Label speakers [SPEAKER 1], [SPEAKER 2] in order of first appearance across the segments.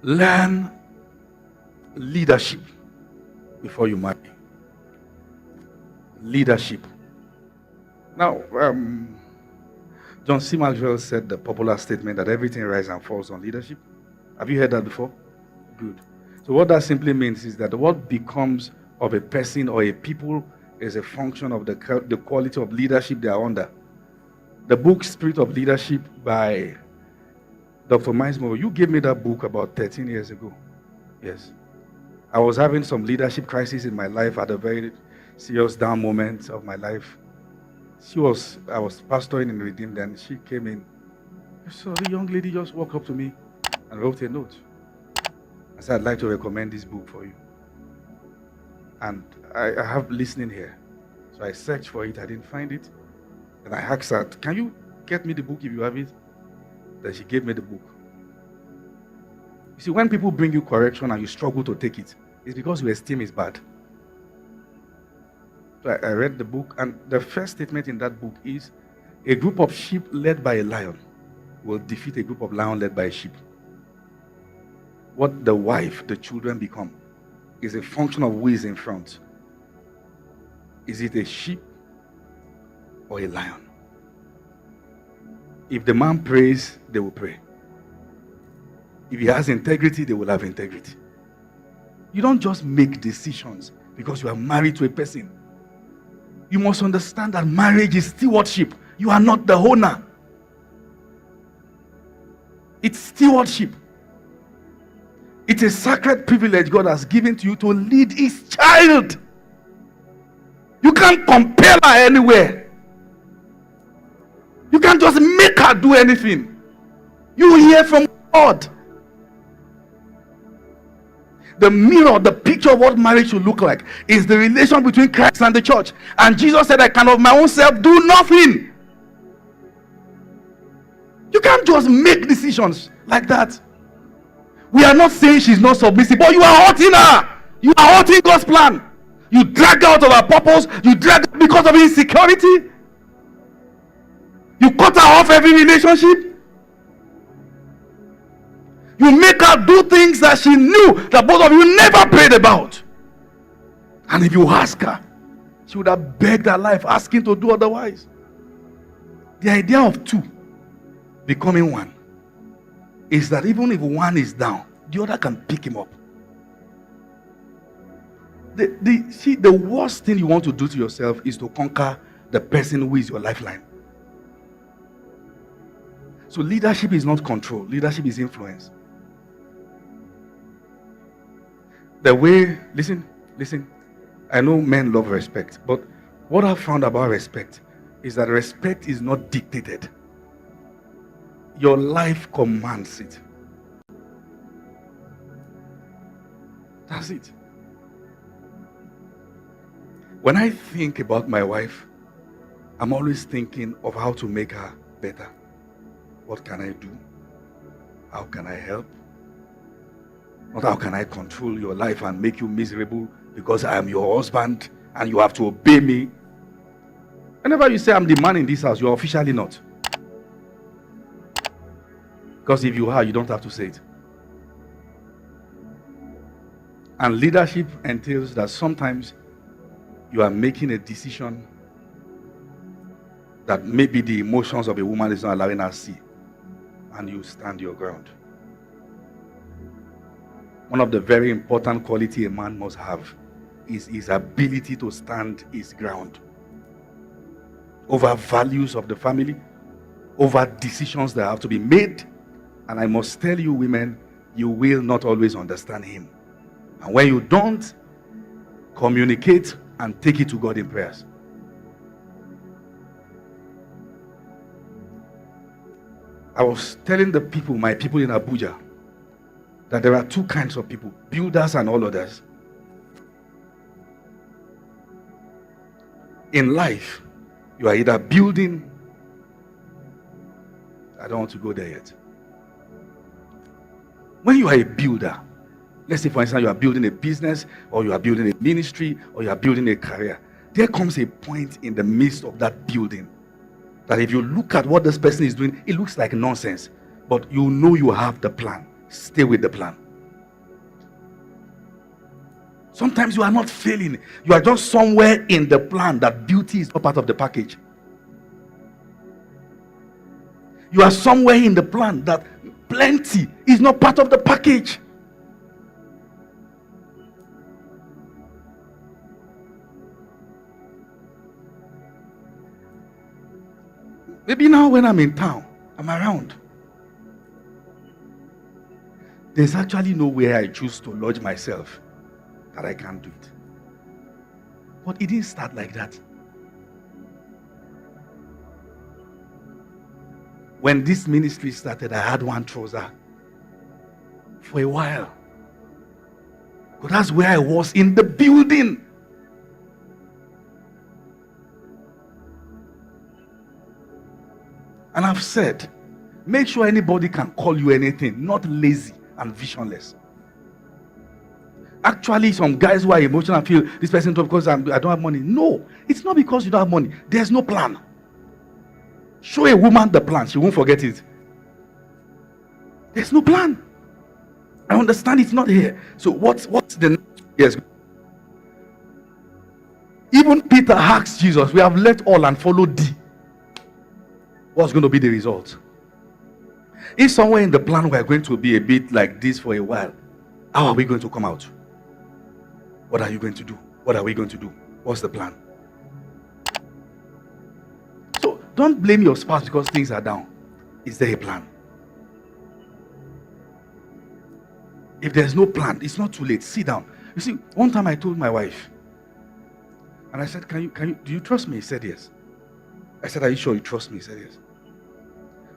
[SPEAKER 1] Learn leadership before you marry. Leadership. Now, John C. Maxwell said the popular statement that everything rises and falls on leadership. Have you heard that before? Good. So what that simply means is that what becomes of a person or a people is a function of the quality of leadership they are under. The book Spirit of Leadership by Dr. Miles Monroe, you gave me that book about 13 years ago. Yes. I was having some leadership crisis in my life at a very serious down moment of my life. I was pastoring in Redeemed, and she came in. So the young lady just walked up to me and wrote a note. I said, I'd like to recommend this book for you. And I have listening here. So I searched for it, I didn't find it. And I asked her, can you get me the book if you have it? Then she gave me the book. You see, when people bring you correction and you struggle to take it, it's because your esteem is bad. So I read the book, and the first statement in that book is, a group of sheep led by a lion will defeat a group of lions led by a sheep. What the wife, the children become is a function of who is in front. Is it a sheep or a lion? If the man prays, they will pray. If he has integrity, they will have integrity. You don't just make decisions because you are married to a person. You must understand that marriage is stewardship. You are not the owner. It's stewardship. It's a sacred privilege God has given to you to lead his child. You can't compel her anywhere. You can't just make her do anything. You hear from God. The mirror, the picture of what marriage should look like is the relation between Christ and the church. And Jesus said, I can of my own self do nothing. You can't just make decisions like that. We are not saying she's not submissive, but you are hurting her. You are hurting God's plan. You drag her out of her purpose. You drag her because of insecurity. You cut her off every relationship. You make her do things that she knew that both of you never prayed about. And if you ask her, she would have begged her life, asking to do otherwise. The idea of two becoming one is that even if one is down, the other can pick him up. The worst thing you want to do to yourself is to conquer the person who is your lifeline. So leadership is not control. Leadership is influence. The way, listen, I know men love respect, but what I've found about respect is that respect is not dictated. Your life commands it. That's it. When I think about my wife, I'm always thinking of how to make her better. What can I do? How can I help? Not how can I control your life and make you miserable because I am your husband and you have to obey me. Whenever you say I'm the man in this house, you're officially not. Because if you are, you don't have to say it. And leadership entails that sometimes you are making a decision that maybe the emotions of a woman is not allowing her to see. And you stand your ground. One of the very important qualities a man must have is his ability to stand his ground over values of the family, over decisions that have to be made. And I must tell you, women, you will not always understand him. And when you don't, communicate and take it to God in prayers. I was telling the people, my people in Abuja, that there are two kinds of people, builders and all others. In life, you are either building, I don't want to go there yet. When you are a builder, let's say for instance you are building a business, or you are building a ministry, or you are building a career, there comes a point in the midst of that building that if you look at what this person is doing, it looks like nonsense, but you know you have the plan. Stay with the plan. Sometimes you are not failing. You are just somewhere in the plan that beauty is not part of the package. You are somewhere in the plan that plenty is not part of the package. Maybe now when I'm in town, I'm around. There's actually nowhere I choose to lodge myself that I can't do it. But it didn't start like that. When this ministry started, I had one trouser for a while. But that's where I was in the building. And I've said, make sure anybody can call you anything, not lazy and visionless. Actually, some guys who are emotional feel this person because I don't have money. No, it's not because you don't have money. There's no plan. Show a woman the plan, she won't forget it. There's no plan. I understand it's not here. So what's the next? Yes. Even Peter asked Jesus, we have left all and followed thee. What's going to be the result? If somewhere in the plan we're going to be a bit like this for a while, how are we going to come out? What are you going to do? What are we going to do? What's the plan? So don't blame your spouse because things are down. Is there a plan? If there's no plan, it's not too late. Sit down. You see, one time I told my wife, and I said, do you trust me? He said yes. I said, are you sure you trust me? He said yes.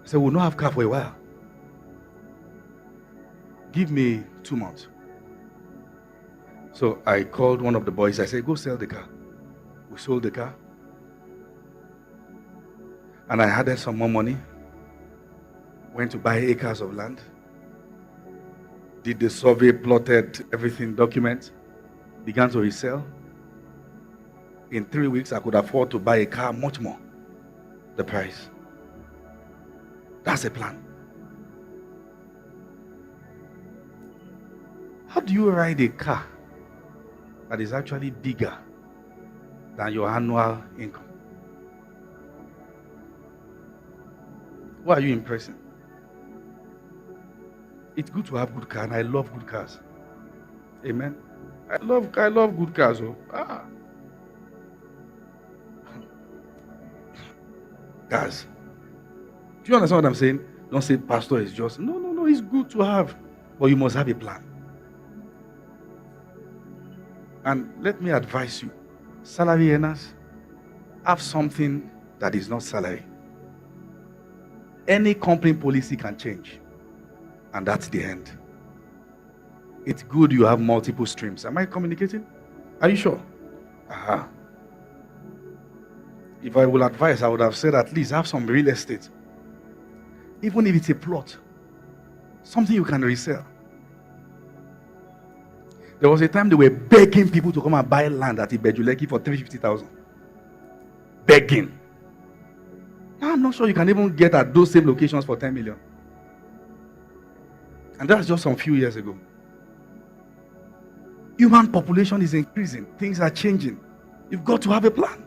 [SPEAKER 1] I said, we'll not have car for a while. Give me 2 months. So I called one of the boys. I said, go sell the car. We sold the car. And I added some more money. Went to buy acres of land. Did the survey, plotted everything, document. Began to resell. In 3 weeks, I could afford to buy a car much more the price. That's a plan. How do you ride a car that is actually bigger than your annual income? Who are you impressing? It's good to have good cars, and I love good cars. Amen. I love good cars. Cars. Do you understand what I'm saying? Don't say pastor is just. No, it's good to have. But you must have a plan. And let me advise you, salary earners, have something that is not salary. Any company policy can change. And that's the end. It's good you have multiple streams. Am I communicating? Are you sure? Aha. If I will advise, I would have said at least have some real estate. Even if it's a plot. Something you can resell. There was a time they were begging people to come and buy land at Ibejuleki for 350,000. Begging. Now I'm not sure you can even get at those same locations for 10 million. And that's just some few years ago. Human population is increasing. Things are changing. You've got to have a plan.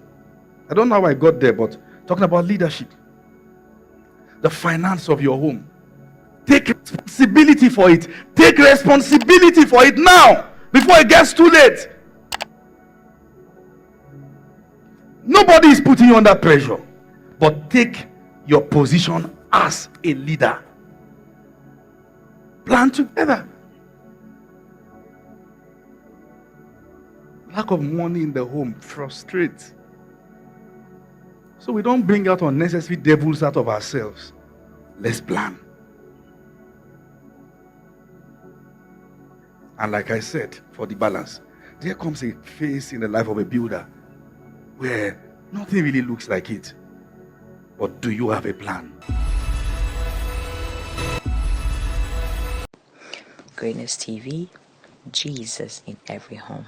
[SPEAKER 1] I don't know how I got there, but talking about leadership. The finance of your home. Take responsibility for it. Take responsibility for it now, before it gets too late. Nobody is putting you under pressure, but take your position as a leader. Plan together. Lack of money in the home frustrates. So we don't bring out unnecessary devils out of ourselves. Let's plan. And like I said, for the balance, there comes a phase in the life of a builder where nothing really looks like it. But do you have a plan?
[SPEAKER 2] Greatness TV, Jesus in every home.